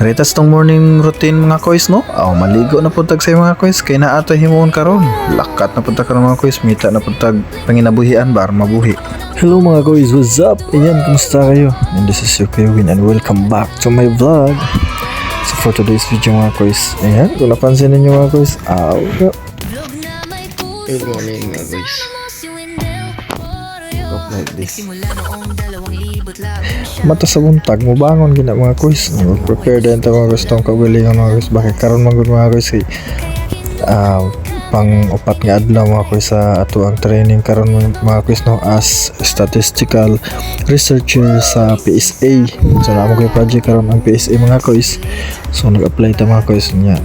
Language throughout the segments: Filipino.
Retas tong morning routine mga kois no? Maligo na puntag sa mga kois kay naa ato himuon karon. Lakat na puntag karon mga kois, mita na puntag panginabuhian bar mabuhi. Hello mga kois, what's up? Ayan, kumusta kayo? And this is your Kevin and welcome back to my vlog. So for today's video mga kois, ayan, kung napansin ninyo mga kois, Good morning mga guys. Up like this. mata sa buntag mo bangon gina mga kois. Prepare din ta mga kois tong kagalingan mga kois. Bakit karon magud mga kois kay pang upat nga adlaw mga kois sa ato ang training karon mga kois no as statistical researcher sa PSA. So namo kay project karon ang PSA mga kois. So nag-apply ta mga kois niya.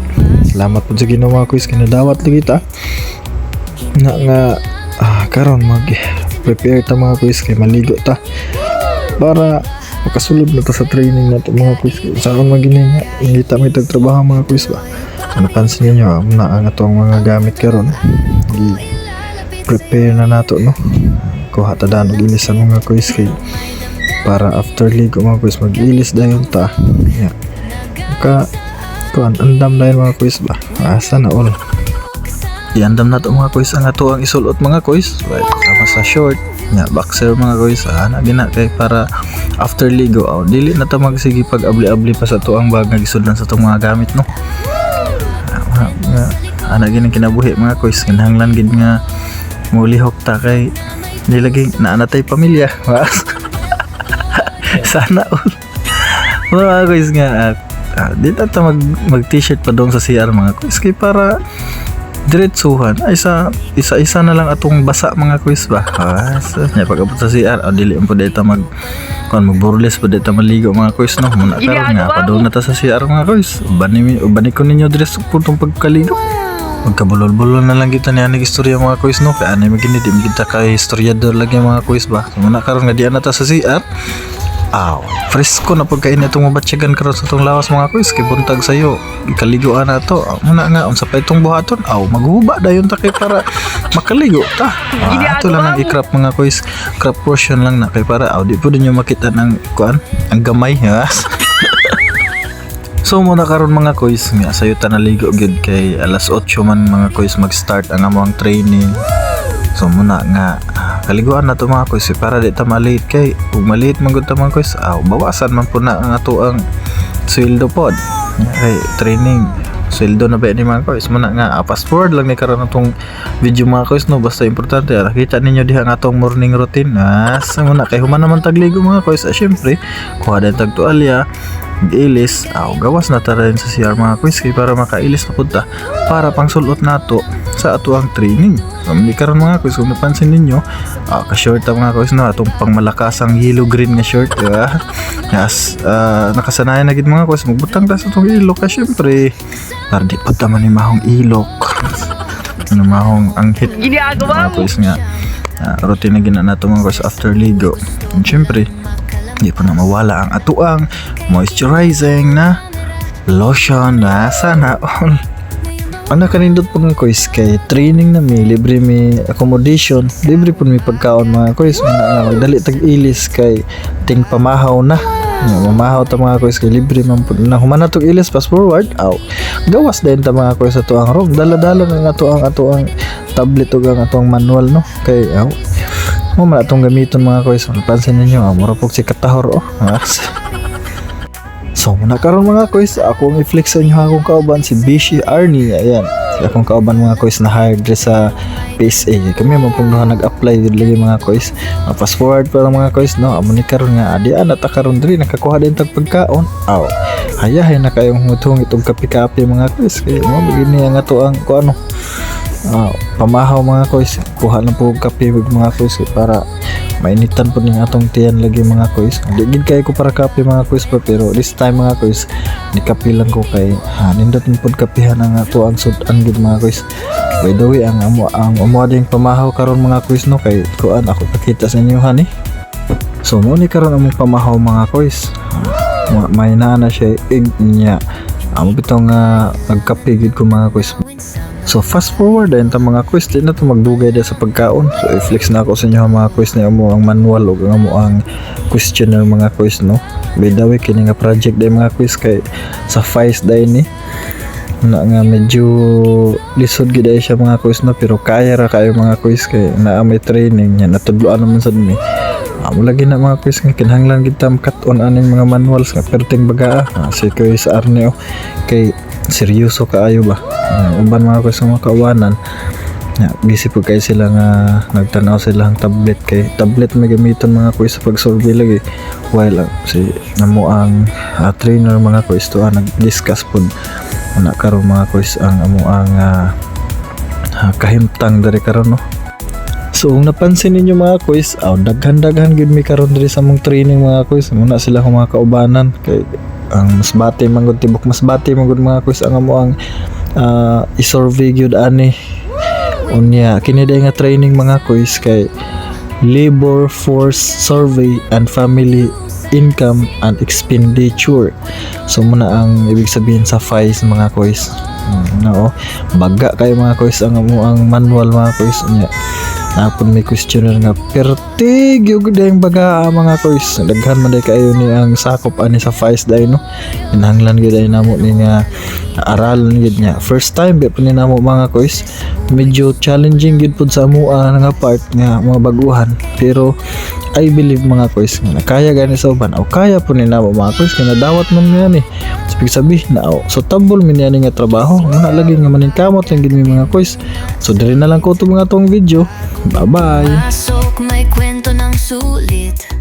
Salamat po sa Ginoo mga kois kinadawat lagi ta. Nga karon mag prepare ta mga kois kay maligo ta para makasulod na ta sa training nato mga kois. Saan magina hindi ta may tagtrabaho mga kois ba. So napansin niyo na ang atong mga gamit karon prepare na nato no. Kuha ta dan og ilis ang mga kois kay para after ligo mga kois mag-ilis dayon ta. Yeah. Kuan andam dayon mga kois ba. Asa na all. Iandam na to mga kois ang ato ang isulot mga kois. Right, sama sa short nya boxer mga kois ana gina kay para after ligo dili na ta magsige pag abli-abli pa sa to ang bag nga gisudlan sa tong mga gamit no. Ana gini kinabuhi mga kois kinahanglan gid nga mulihok ta kay nilagay na anatay pamilya. Sana all mga kois nga di ta mag t-shirt pa dong sa CR mga kois kay para diretsuhan ay isa-isa na lang atong basa mga quiz ba. So nya pag-abot sa CR dili ang pud ta magburles pud ta maligo mga quiz no. Muna karon nga padung na ta sa CR mga quiz. Ubani ko ninyo dire sa puntong pagkaligo. Magkabulol-bulol na lang kita niya istorya mga quiz no. Kaya ani magini di kita kay historiador lagi mga quiz ba. Muna karon nga di na ta sa CR. Fresco na pagkain itong mabatsyagan karon sa itong lawas mga kuis kay buntag sayo ikaliguan na to muna nga unsa pa itong buhaton maghuba dayon ta kay para makaligo ta. Ato lang ang i-crop mga kuis, crop portion lang na kay para di po din nyo makita ng kuan ang gamay ha. So muna karon mga kuis nga sayo ta naligo gid kay alas 8 man mga kuis mag-start ang among training. So muna nga kaliguan na to mga kuis para di ta malate kay ug malate man gud ta mga kuis bawasan man po na ang ato ang sweldo pod kay training sweldo na ba ni mga kuis muna nga fast forward lang ni karon atong video mga kuis no basta importante kita ninyo diha ang atong morning routine sa muna kay human naman tagligo mga kuis syempre kuha din tag tualya ilis gawas na ta rin sa CR mga kuis kay para makailis na punta para pangsulot nato sa ato ang training. So hindi karon mga kuis kung napansin ninyo ka-short ang mga kuis no atong pangmalakasang yellow green nga short yes nakasanayan na gid mga kuis magbutang ta sa atong ilok syempre para di pa ta man mahong ilok ano mahong anghit mga kuis nga routine na gina nato mga kuis after ligo and syempre di pa na mawala ang atuang moisturizing na lotion na sana all. Ano kanindot po nga kuis kay training na libre mi accommodation, libre po mi pagkaon mga kuis mga magdali tag ilis kay ting pamahaw na mamahaw ta mga kuis kay libre man po na human natog ilis fast forward gawas din ta mga kuis sa tuang room dala-dala nga ato ang tablet ug ang atong manual no kay mo man atong gamiton mga kuis pansin ninyo mura pog si katahor So muna karon mga kuis akong i-flex sa inyo akong kauban si Bishi Arnie. Ayan si akong kauban mga kuis na hired sa PSA kami man pong nag-apply dito lagi mga kuis fast forward para mga kuis no amo ni karon nga na ta karon diri nakakuha din tag pagkaon hayahay na kayong hutong itong kapi-kapi mga kuis kay mo begini ang ato ang kuano pamahaw mga kuis kuha lang po kape mga kuis para mainitan po ning atong tiyan lagi mga kuis digid kay ko para kape mga kuis pa pero this time mga kuis ni kape lang ko kay nindot mo pod kapihan ang ato ang sudan gid mga kuis. By the way ang amo ding pamahaw karon mga kuis no kay kuan ako pakita sa inyo hani. So mo ni karon among pamahaw mga kuis may na siya ig niya amo bitong nagkape gid ko mga kuis. So fast forward din ta mga quiz, di na to magdugay din sa pagkaon. So i-flex na ako sa inyo ang mga quiz na mo ang manual o ang mo ang questionnaire mga quiz, no. By the way, kini nga project din mga quiz kay sa FICE din ni na nga medyo lisod gid ay siya mga quiz, no, pero kaya ra kayo mga quiz kay naa may training nya natudloan naman sad mi. Amo lagi na mga quiz nga kinahanglan gid ta cut-on aning mga manuals nga perting bagaa. Si Quiz Arneo kay seryoso kaayo ba. Umban mga quiz nga kawanan. Busy po kayo sila nga nagtanaw sila ang tablet kay tablet may gamiton mga quiz sa pag-survey lagi. While si namo ang trainer mga quiz to nag-discuss pod na karon mga quiz ang amo ang kahimtang dari karon, no. So kung napansin ninyo mga quiz, daghan-daghan gid mi karon diri sa mong training mga quiz. Muna sila kung mga kaubanan kay ang mas bati man gud tibok mas bati man gud mga quiz ang amo ang i-survey gyud ani. Unya kini day nga training mga quiz kay labor force survey and family income and expenditure. So muna ang ibig sabihin sa FICE mga quiz. No, baga kay mga quiz ang amo ang manual mga quiz unya. Napon may questionnaire nga pertig yung dayang baga mga quiz. Daghan man day kayo ni ang sakop ani sa FICE day, no. Inhanglan gid ay namo ni nga aralan gid niya. First time bi pa ni namo mga quiz. Medyo challenging gid pud sa amo nga part nga mga baguhan. Pero I believe mga quiz nga kaya gani sa uban o kaya po ni namo mga quiz kaya nadawat man niya ni. Sabi na so tabol mi niya nga trabaho. Muna lagi nga maningkamot lang gid mi mga quiz. So diri na lang ko to mga tong video. Bye bye. Pasok, may kwento ng sulit.